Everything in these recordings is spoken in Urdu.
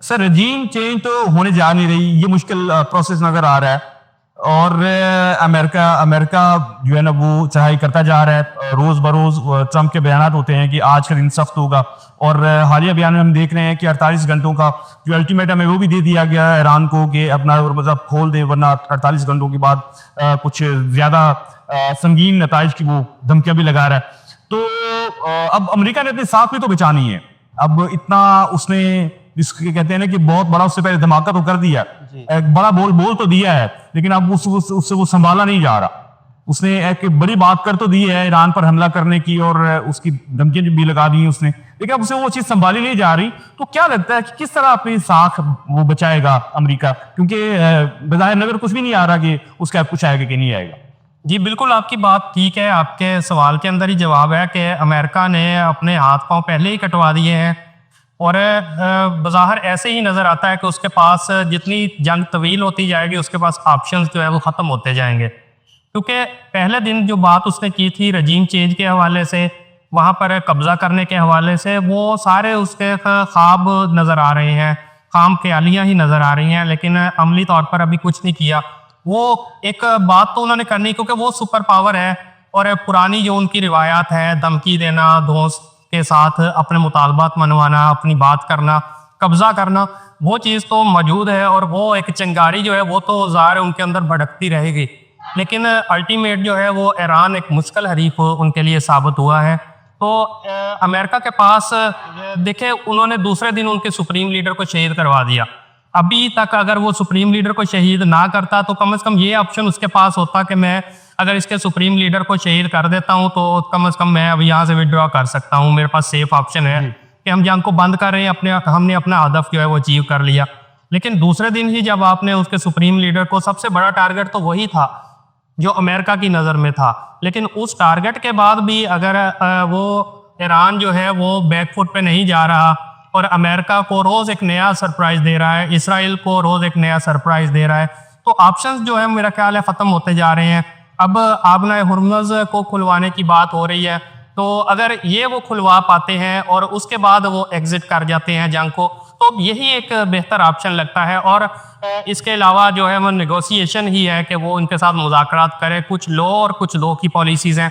سر رجیم چینج تو ہونے جا نہیں رہی، یہ مشکل پروسیس نظر آ رہا ہے اور امریکہ جو ہے نا وہ چڑھائی کرتا جا رہا ہے. روز بروز ٹرمپ کے بیانات ہوتے ہیں کہ آج کا دن سخت ہوگا، اور حالیہ بیان میں ہم دیکھ رہے ہیں کہ 48 گھنٹوں کا جو الٹیمیٹم ہے وہ بھی دے دیا گیا ہے ایران کو کہ اپنا مذہب کھول دیں، ورنہ 48 گھنٹوں کے بعد کچھ زیادہ سنگین نتائج کی وہ دھمکیاں بھی لگا رہا ہے. تو اب امریکہ نے اپنے ساتھ میں تو بچانی ہے. اب اتنا اس نے جس کے کہتے ہیں نا کہ بہت بڑا اس سے پہلے دھماکہ تو کر دیا، ایک بڑا بول تو دیا ہے، لیکن اب اس سے وہ سنبھالا نہیں جا رہا. اس نے ایک بڑی بات کر تو دی ہے ایران پر حملہ کرنے کی، اور اس کی دھمکیاں بھی لگا دی ہیں اس نے، لیکن اب اسے وہ چیز سنبھالی نہیں جا رہی. تو کیا لگتا ہے کہ کس طرح اپنی ساکھ وہ بچائے گا امریکہ، کیونکہ بظاہر نظر کچھ بھی نہیں آ رہا کہ اس کا کچھ آئے گا کہ نہیں آئے گا. جی بالکل، آپ کی بات ٹھیک ہے. آپ کے سوال کے اندر ہی جواب ہے کہ امریکہ نے اپنے ہاتھ پاؤں پہلے ہی کٹوا دیے ہیں، اور بظاہر ایسے ہی نظر آتا ہے کہ اس کے پاس جتنی جنگ طویل ہوتی جائے گی اس کے پاس آپشنز جو ہے وہ ختم ہوتے جائیں گے. کیونکہ پہلے دن جو بات اس نے کی تھی رجیم چینج کے حوالے سے، وہاں پر قبضہ کرنے کے حوالے سے، وہ سارے اس کے خواب نظر آ رہے ہیں، خام خیالیاں ہی نظر آ رہی ہیں، لیکن عملی طور پر ابھی کچھ نہیں کیا. وہ ایک بات تو انہوں نے کرنی کیونکہ وہ سپر پاور ہے، اور پرانی جو ان کی روایات ہے، دھمکی دینا، دوست کے ساتھ اپنے مطالبات منوانا، اپنی بات کرنا، قبضہ کرنا، وہ چیز تو موجود ہے، اور وہ ایک چنگاری جو ہے وہ تو ظاہر ان کے اندر بھڑکتی رہے گی. لیکن الٹیمیٹ جو ہے وہ ایران ایک مشکل حریف ان کے لیے ثابت ہوا ہے. تو امریکہ کے پاس دیکھیں، انہوں نے دوسرے دن ان کے سپریم لیڈر کو شہید کروا دیا. ابھی تک اگر وہ سپریم لیڈر کو شہید نہ کرتا تو کم از کم یہ آپشن اس کے پاس ہوتا کہ میں اگر اس کے سپریم لیڈر کو شہید کر دیتا ہوں تو کم از کم میں اب یہاں سے وڈرا کر سکتا ہوں، میرے پاس سیف آپشن ہے کہ ہم جنگ کو بند کر رہے ہیں، ہم نے اپنا ہدف جو ہے وہ اچیو کر لیا. لیکن دوسرے دن ہی جب آپ نے اس کے سپریم لیڈر کو، سب سے بڑا ٹارگٹ تو وہی تھا جو امریکہ کی نظر میں تھا، لیکن اس ٹارگٹ کے بعد بھی اگر وہ ایران جو ہے وہ بیک فٹ پہ نہیں جا رہا، اور امریکہ کو روز ایک نیا سرپرائز دے رہا ہے، اسرائیل کو روز ایک نیا سرپرائز دے رہا ہے، تو آپشنز جو ہے میرا خیال ہے ختم ہوتے جا رہے ہیں. اب آبنہ ہرمز کو کھلوانے کی بات ہو رہی ہے، تو اگر یہ وہ کھلوا پاتے ہیں اور اس کے بعد وہ ایگزٹ کر جاتے ہیں جنگ کو، تو یہی ایک بہتر آپشن لگتا ہے. اور اس کے علاوہ جو ہے وہ نیگوسیشن ہی ہے کہ وہ ان کے ساتھ مذاکرات کرے. کچھ لو اور کچھ لو کی پالیسیز ہیں،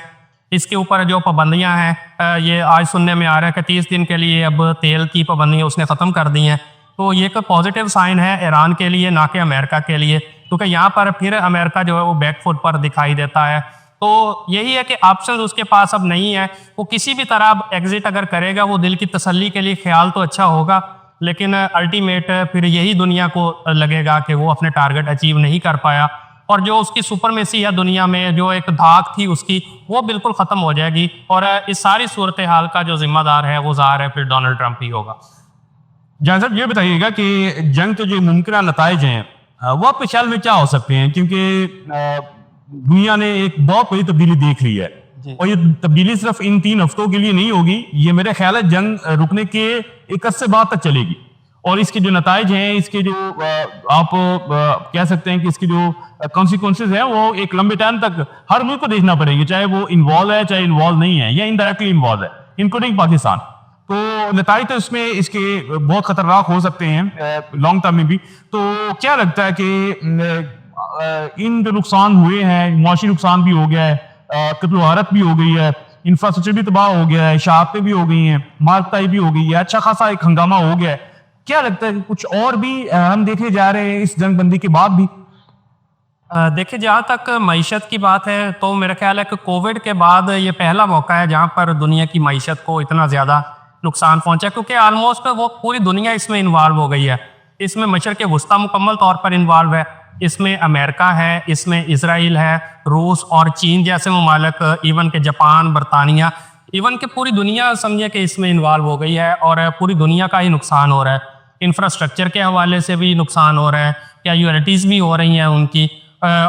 اس کے اوپر جو پابندیاں ہیں، یہ آج سننے میں آ رہا ہے کہ 30 دن کے لیے اب تیل کی پابندیاں اس نے ختم کر دی ہیں. تو یہ ایک پازیٹیو سائن ہے ایران کے لیے، نہ کہ امریکہ کے لیے، کیونکہ یہاں پر پھر امریکہ جو ہے وہ بیک فٹ پر دکھائی دیتا ہے. تو یہی ہے کہ آپشنز اس کے پاس اب نہیں ہے. وہ کسی بھی طرح اب ایگزٹ اگر کرے گا، وہ دل کی تسلی کے لیے خیال تو اچھا ہوگا، لیکن الٹیمیٹ پھر یہی دنیا کو لگے گا کہ وہ اپنے ٹارگٹ اچیو نہیں کر پایا، اور جو اس کی سپرمیسی ہے دنیا میں، جو ایک دھاک تھی اس کی، وہ بالکل ختم ہو جائے گی. اور اس ساری صورتحال کا جو ذمہ دار ہے وہ ظاہر ہے پھر ڈونلڈ ٹرمپ ہی ہوگا. جہاں صاحب یہ بتائیے گا کہ جنگ کے جو ممکنہ نتائج ہیں وہ آپ کے خیال میں کیا ہو سکتے ہیں، کیونکہ دنیا نے ایک بہت بڑی تبدیلی دیکھ لی ہے، اور یہ تبدیلی صرف ان 3 ہفتوں کے لیے نہیں ہوگی، یہ میرے خیال ہے جنگ رکنے کے ایک عرصے بعد تک چلے گی. اور اس کے جو نتائج ہیں، اس کے جو آپ کہہ سکتے ہیں کہ اس کی جو کانسیکوینسز ہیں، وہ ایک لمبے ٹائم تک ہر ملک کو دیکھنا پڑے گی، چاہے وہ انوالو ہے چاہے انوالو نہیں ہے، یا انڈائریکٹلی انوالو ہے، انکلوڈنگ پاکستان. تو نتائج تو اس کے بہت خطرناک ہو سکتے ہیں لانگ ٹرم میں بھی. تو کیا لگتا ہے کہ ان جو نقصان ہوئے ہیں، معاشی نقصان بھی ہو گیا ہے، قتل و غارت بھی ہو گئی ہے، انفراسٹرکچر بھی تباہ ہو گیا ہے، شہادتیں بھی ہو گئی ہیں، مارکٹائی بھی ہو گئی ہے، اچھا خاصا ایک ہنگامہ ہو گیا ہے، کیا لگتا ہے کہ کچھ اور بھی ہم دیکھے جا رہے ہیں اس جنگ بندی کے بعد بھی؟ دیکھیں، جہاں تک معیشت کی بات ہے تو میرا خیال ہے کہ کووڈ کے بعد یہ پہلا موقع ہے جہاں پر دنیا کی معیشت کو اتنا زیادہ نقصان پہنچا، کیونکہ آلموسٹ وہ پوری دنیا اس میں انوالو ہو گئی ہے. اس میں مشرق وسطیٰ مکمل طور پر انوالو ہے، اس میں امریکہ ہے، اس میں اسرائیل ہے، روس اور چین جیسے ممالک، ایون کہ جاپان، برطانیہ، ایون کہ پوری دنیا سمجھے کہ اس میں انوالو ہو گئی ہے، اور پوری دنیا کا ہی نقصان ہو رہا ہے. انفراسٹرکچر کے حوالے سے بھی نقصان ہو رہا ہے، کیجویلٹیز بھی ہو رہی ہیں ان کی،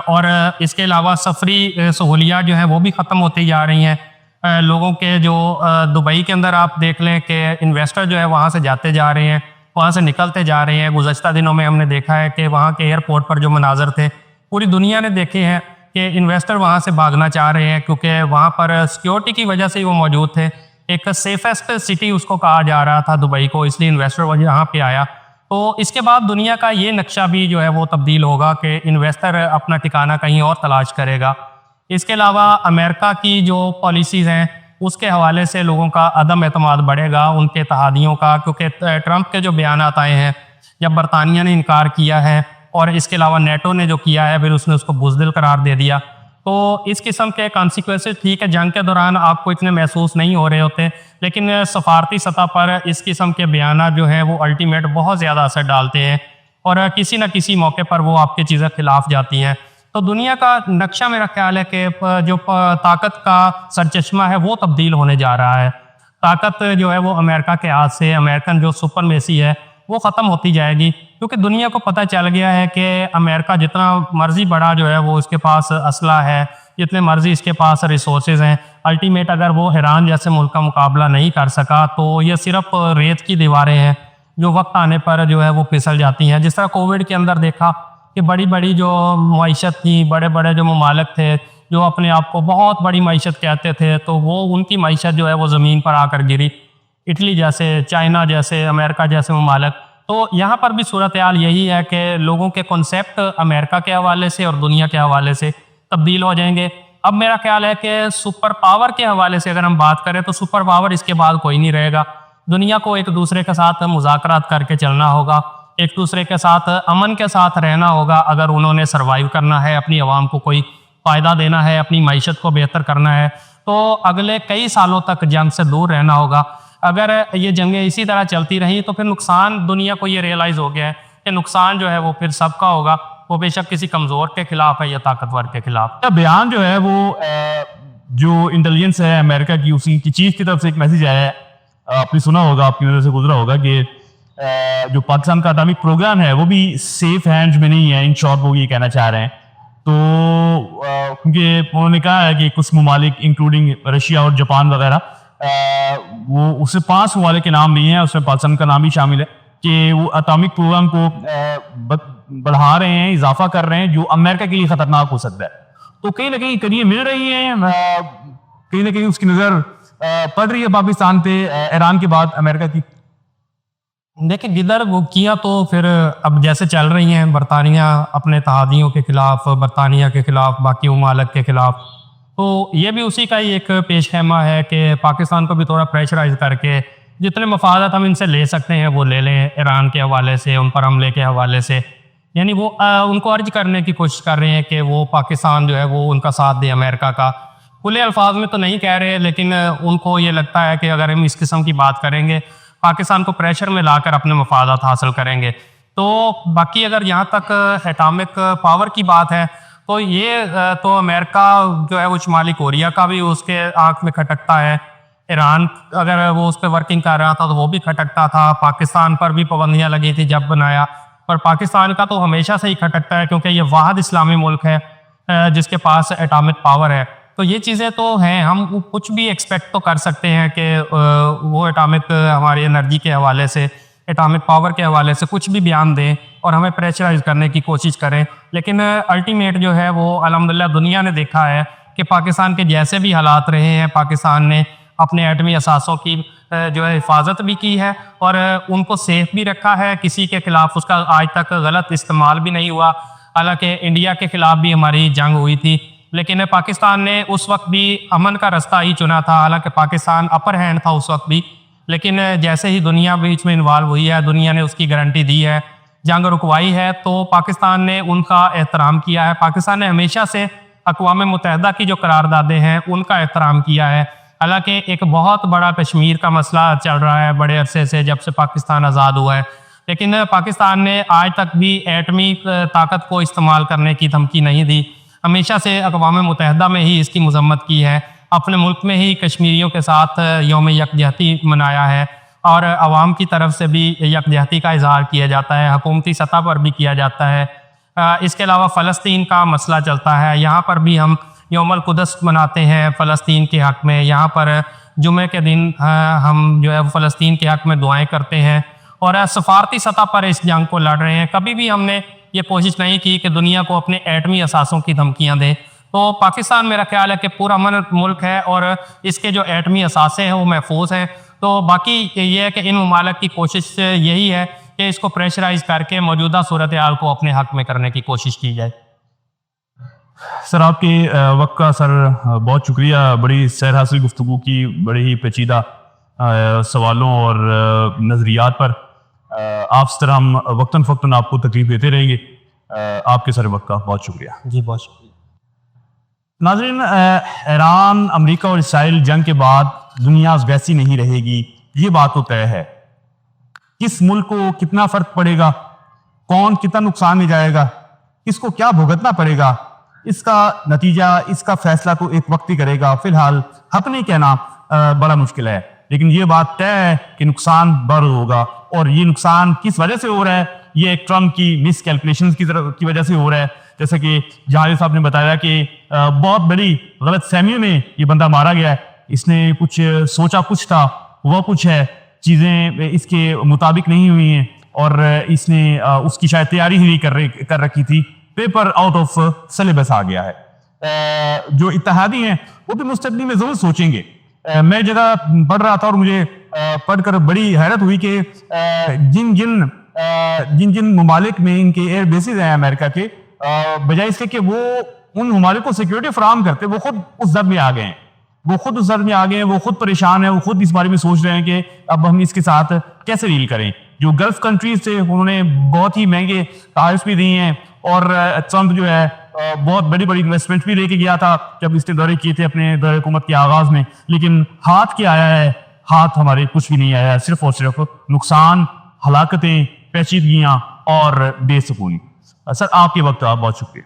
اور اس کے علاوہ سفری سہولیات جو ہیں وہ بھی ختم ہوتی جا رہی ہیں. لوگوں کے جو دبئی کے اندر آپ دیکھ لیں کہ انویسٹر جو ہے وہاں سے جاتے جا رہے ہیں، وہاں سے نکلتے جا رہے ہیں. گزشتہ دنوں میں ہم نے دیکھا ہے کہ وہاں کے ایئرپورٹ پر جو مناظر تھے پوری دنیا نے دیکھے ہیں کہ انویسٹر وہاں سے بھاگنا چاہ رہے ہیں، کیونکہ وہاں پر سیکیورٹی کی وجہ سے وہ موجود تھے. ایک سیفسٹ سٹی اس کو کہا جا رہا تھا دبئی کو، اس لیے انویسٹر یہاں پہ آیا. تو اس کے بعد دنیا کا یہ نقشہ بھی جو ہے وہ تبدیل ہوگا کہ انویسٹر اپنا ٹھکانہ کہیں اور تلاش کرے گا. اس کے علاوہ امریکہ کی جو پالیسیز ہیں اس کے حوالے سے لوگوں کا عدم اعتماد بڑھے گا ان کے اتحادیوں کا, کیونکہ ٹرمپ کے جو بیانات آئے ہیں, جب برطانیہ نے انکار کیا ہے اور اس کے علاوہ نیٹو نے جو کیا ہے پھر اس نے اس کو بزدل قرار دے دیا, تو اس قسم کے کانسیکوینسز ٹھیک ہے جنگ کے دوران آپ کو اتنے محسوس نہیں ہو رہے ہوتے, لیکن سفارتی سطح پر اس قسم کے بیانات جو ہیں وہ الٹیمیٹ بہت زیادہ اثر ڈالتے ہیں اور کسی نہ کسی موقع پر وہ آپ کی چیزیں خلاف جاتی ہیں. تو دنیا کا نقشہ میرا خیال ہے کہ جو طاقت کا سرچشمہ ہے وہ تبدیل ہونے جا رہا ہے. طاقت جو ہے وہ امریکہ کے ہاتھ سے, امریکن جو سپرمیسی ہے وہ ختم ہوتی جائے گی, کیونکہ دنیا کو پتہ چل گیا ہے کہ امریکہ جتنا مرضی بڑا جو ہے وہ اس کے پاس اسلحہ ہے, جتنے مرضی اس کے پاس ریسورسز ہیں, الٹیمیٹ اگر وہ ایران جیسے ملک کا مقابلہ نہیں کر سکا تو یہ صرف ریت کی دیواریں ہیں جو وقت آنے پر جو ہے وہ پھسل جاتی ہیں. جس طرح کووڈ کے اندر دیکھا کہ بڑی بڑی جو معیشت تھی, بڑے بڑے جو ممالک تھے جو اپنے آپ کو بہت بڑی معیشت کہتے تھے, تو وہ ان کی معیشت جو ہے وہ زمین پر آ کر گری. اٹلی جیسے, چائنا جیسے, امریکہ جیسے ممالک. تو یہاں پر بھی صورتحال یہی ہے کہ لوگوں کے کنسیپٹ امریکہ کے حوالے سے اور دنیا کے حوالے سے تبدیل ہو جائیں گے. اب میرا خیال ہے کہ سپر پاور کے حوالے سے اگر ہم بات کریں تو سپر پاور اس کے بعد کوئی نہیں رہے گا. دنیا کو ایک دوسرے کے ساتھ مذاکرات کر کے چلنا ہوگا, ایک دوسرے کے ساتھ امن کے ساتھ رہنا ہوگا اگر انہوں نے سروائیو کرنا ہے, اپنی عوام کو کوئی فائدہ دینا ہے, اپنی معیشت کو بہتر کرنا ہے, تو اگلے کئی سالوں تک جنگ سے دور رہنا ہوگا. اگر یہ جنگیں اسی طرح چلتی رہیں تو پھر نقصان دنیا کو یہ ریئلائز ہو گیا ہے کہ نقصان جو ہے وہ پھر سب کا ہوگا, وہ بے شک کسی کمزور کے خلاف ہے یا طاقتور کے خلاف. بیان جو ہے وہ جو انٹیلیجنس ہے امریکہ کی, اسی کی چیف کی طرف سے ایک میسیج آیا ہے, آپ نے سنا ہوگا, آپ کی نظر سے گزرا ہوگا کہ جو پاکستان کا اٹامک پروگرام ہے وہ بھی سیف ہینڈز میں نہیں ہے. ان شارٹ وہ یہ کہنا چاہ رہے ہیں, تو کیونکہ انہوں نے کہا ہے کہ کچھ ممالک انکلوڈنگ رشیا اور جاپان وغیرہ, وہ اس سے 5 ممالک کے نام نہیں ہیں, اس میں پاکستان کا نام بھی شامل ہے, کہ وہ اٹامک پروگرام کو بڑھا رہے ہیں, اضافہ کر رہے ہیں, جو امریکہ کے لیے خطرناک ہو سکتا ہے. تو کہیں نہ کہیں کریے مل رہی ہیں, کہیں نہ کہیں اس کی نظر پڑ رہی ہے پاکستان پہ ایران کے بعد امریکہ کی. دیکھیں جدھر وہ کیا تو پھر اب جیسے چل رہی ہیں برطانیہ اپنے اتحادیوں کے خلاف, برطانیہ کے خلاف, باقی ممالک کے خلاف, تو یہ بھی اسی کا ہی ایک پیش خیمہ ہے کہ پاکستان کو بھی تھوڑا پریشرائز کر کے جتنے مفادات ہم ان سے لے سکتے ہیں وہ لے لیں ایران کے حوالے سے, ان پر حملے کے حوالے سے. یعنی وہ ان کو عرض کرنے کی کوشش کر رہے ہیں کہ وہ پاکستان جو ہے وہ ان کا ساتھ دے امریکہ کا. کھلے الفاظ میں تو نہیں کہہ رہے, لیکن ان کو یہ لگتا ہے کہ اگر ہم اس قسم کی بات کریں گے پاکستان کو پریشر میں لا کر اپنے مفادات حاصل کریں گے. تو باقی اگر یہاں تک ایٹامک پاور کی بات ہے تو یہ تو امریکہ جو ہے وہ شمالی کوریا کا بھی اس کے آنکھ میں کھٹکتا ہے, ایران اگر وہ اس پہ ورکنگ کر رہا تھا تو وہ بھی کھٹکتا تھا, پاکستان پر بھی پابندیاں لگی تھی جب بنایا, پر پاکستان کا تو ہمیشہ سے ہی کھٹکتا ہے کیونکہ یہ واحد اسلامی ملک ہے جس کے پاس ایٹامک پاور ہے. تو یہ چیزیں تو ہیں, ہم کچھ بھی ایکسپیکٹ تو کر سکتے ہیں کہ وہ ایٹامک ہماری انرجی کے حوالے سے, ایٹامک پاور کے حوالے سے کچھ بھی بیان دیں اور ہمیں پریشرائز کرنے کی کوشش کریں, لیکن الٹیمیٹ جو ہے وہ الحمدللہ دنیا نے دیکھا ہے کہ پاکستان کے جیسے بھی حالات رہے ہیں پاکستان نے اپنے ایٹمی اثاثوں کی جو ہے حفاظت بھی کی ہے اور ان کو سیف بھی رکھا ہے, کسی کے خلاف اس کا آج تک غلط استعمال بھی نہیں ہوا. حالانکہ انڈیا کے خلاف بھی ہماری جنگ ہوئی تھی, لیکن پاکستان نے اس وقت بھی امن کا راستہ ہی چنا تھا, حالانکہ پاکستان اپر ہینڈ تھا اس وقت بھی, لیکن جیسے ہی دنیا بیچ میں انوالو ہوئی ہے, دنیا نے اس کی گارنٹی دی ہے, جنگ رکوائی ہے, تو پاکستان نے ان کا احترام کیا ہے. پاکستان نے ہمیشہ سے اقوام متحدہ کی جو قراردادیں ہیں ان کا احترام کیا ہے. حالانکہ ایک بہت بڑا کشمیر کا مسئلہ چل رہا ہے بڑے عرصے سے جب سے پاکستان آزاد ہوا ہے, لیکن پاکستان نے آج تک بھی ایٹمی طاقت کو استعمال کرنے کی دھمکی نہیں دی. ہمیشہ سے اقوام متحدہ میں ہی اس کی مذمت کی ہے, اپنے ملک میں ہی کشمیریوں کے ساتھ یوم یکجہتی منایا ہے اور عوام کی طرف سے بھی یکجہتی کا اظہار کیا جاتا ہے, حکومتی سطح پر بھی کیا جاتا ہے. اس کے علاوہ فلسطین کا مسئلہ چلتا ہے, یہاں پر بھی ہم یوم القدس مناتے ہیں فلسطین کے حق میں, یہاں پر جمعے کے دن ہم جو ہے فلسطین کے حق میں دعائیں کرتے ہیں اور سفارتی سطح پر اس جنگ کو لڑ رہے ہیں. کبھی بھی ہم نے یہ کوشش نہیں کی کہ دنیا کو اپنے ایٹمی اثاثوں کی دھمکیاں دیں. تو پاکستان میرا خیال ہے کہ پورا امن ملک ہے اور اس کے جو ایٹمی اثاثے ہیں وہ محفوظ ہیں. تو باقی یہ ہے کہ ان ممالک کی کوشش یہی ہے کہ اس کو پریشرائز کر کے موجودہ صورتحال کو اپنے حق میں کرنے کی کوشش کی جائے؟ سر آپ کے وقت کا سر بہت شکریہ، بڑی سیر حاصل گفتگو کی، بڑے ہی پیچیدہ سوالوں اور نظریات پر آپ اس طرح ہم وقتاً فوقتاً آپ کو تکلیف دیتے رہیں گے. آپ کے سر وقت کا بہت شکریہ. جی بہت شکریہ. ناظرین، ایران، امریکہ اور اسرائیل جنگ کے بعد دنیا ویسی نہیں رہے گی، یہ بات تو طے ہے. کس ملک کو کتنا فرق پڑے گا، کون کتنا نقصان میں جائے گا، کس کو کیا بھگتنا پڑے گا، اس کا نتیجہ، اس کا فیصلہ تو ایک وقت ہی کرے گا. فی الحال حق نہیں کہنا بڑا مشکل ہے، لیکن یہ بات طے ہے کہ نقصان بڑھ ہوگا. اور یہ نقصان کس وجہ سے ہو رہا ہے؟ یہ ایک ٹرمپ کی مس کیلکولیشنز کی وجہ سے ہو رہا ہے. جیسا کہ جہاز صاحب نے بتایا کہ بہت بڑی غلط فہمیوں میں یہ بندہ مارا گیا ہے. اس نے کچھ سوچا کچھ تھا، وہ کچھ ہے، چیزیں اس کے مطابق نہیں ہوئی ہیں، اور اس نے اس کی شاید تیاری ہی نہیں کر رکھی تھی. پیپر آؤٹ آف سلیبس آ گیا ہے. جو اتحادی ہیں وہ بھی مستقبل میں ضرور سوچیں گے. میں جگہ پڑھ رہا تھا اور مجھے پڑھ کر بڑی حیرت ہوئی کہ جن جن ممالک میں ان کے ایئر بیسز ہیں امریکہ کے، بجائے اس کے کہ وہ ان ممالک کو سیکیورٹی فراہم کرتے، وہ خود اس زد میں آ گئے ہیں. وہ خود پریشان ہیں، وہ خود اس بارے میں سوچ رہے ہیں کہ اب ہم اس کے ساتھ کیسے ڈیل کریں. جو گلف کنٹریز تھے انہوں نے بہت ہی مہنگے تحائف بھی دیے ہیں، اور ٹرمپ جو ہے بہت بڑی بڑی انویسٹمنٹ بھی لے کے گیا تھا جب اس نے دورے کیے تھے اپنے دور حکومت کے آغاز میں. لیکن ہاتھ کیا آیا ہے؟ ہاتھ ہمارے کچھ بھی نہیں آیا ہے، صرف اور صرف نقصان، ہلاکتیں، پیچیدگیاں اور بے سکونی. سر آپ کے وقت آپ بہت شکریہ.